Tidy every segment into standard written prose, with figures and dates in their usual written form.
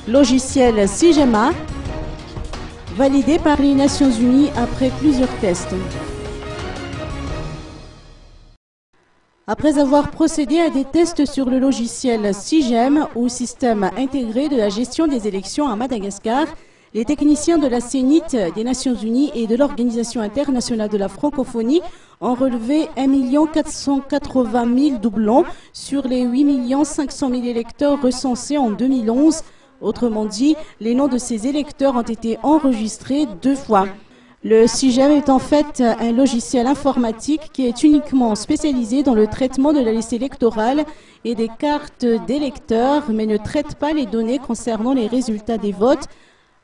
Logiciel SIGEMA, validé par les Nations Unies après plusieurs tests. Après avoir procédé à des tests sur le logiciel SIGEM ou Système intégré de la gestion des élections à Madagascar, les techniciens de la CENIT, des Nations Unies et de l'Organisation internationale de la francophonie ont relevé 1 480 000 doublons sur les 8 500 000 électeurs recensés en 2011. Autrement dit, les noms de ces électeurs ont été enregistrés 2 fois. Le SIGEM est en fait un logiciel informatique qui est uniquement spécialisé dans le traitement de la liste électorale et des cartes d'électeurs, mais ne traite pas les données concernant les résultats des votes.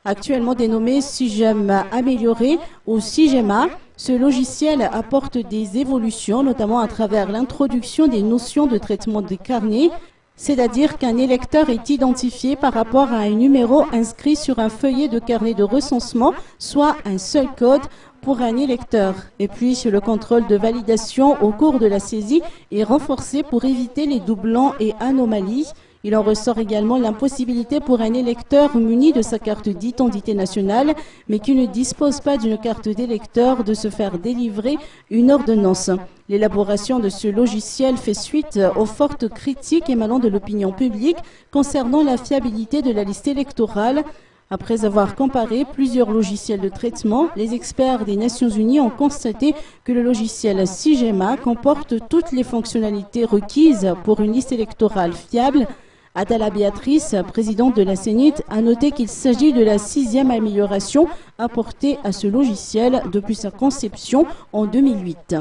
Actuellement dénommé SIGEM amélioré ou SIGEMA, ce logiciel apporte des évolutions, notamment à travers l'introduction des notions de traitement des carnets, c'est-à-dire qu'un électeur est identifié par rapport à un numéro inscrit sur un feuillet de carnet de recensement, soit un seul code pour un électeur. Et puis, le contrôle de validation au cours de la saisie est renforcé pour éviter les doublons et anomalies. Il en ressort également l'impossibilité pour un électeur muni de sa carte d'identité nationale, mais qui ne dispose pas d'une carte d'électeur, de se faire délivrer une ordonnance. L'élaboration de ce logiciel fait suite aux fortes critiques émanant de l'opinion publique concernant la fiabilité de la liste électorale. Après avoir comparé plusieurs logiciels de traitement, les experts des Nations Unies ont constaté que le logiciel SIGEMA comporte toutes les fonctionnalités requises pour une liste électorale fiable. Atala Béatrice, présidente de la CENIT, a noté qu'il s'agit de la 6e amélioration apportée à ce logiciel depuis sa conception en 2008.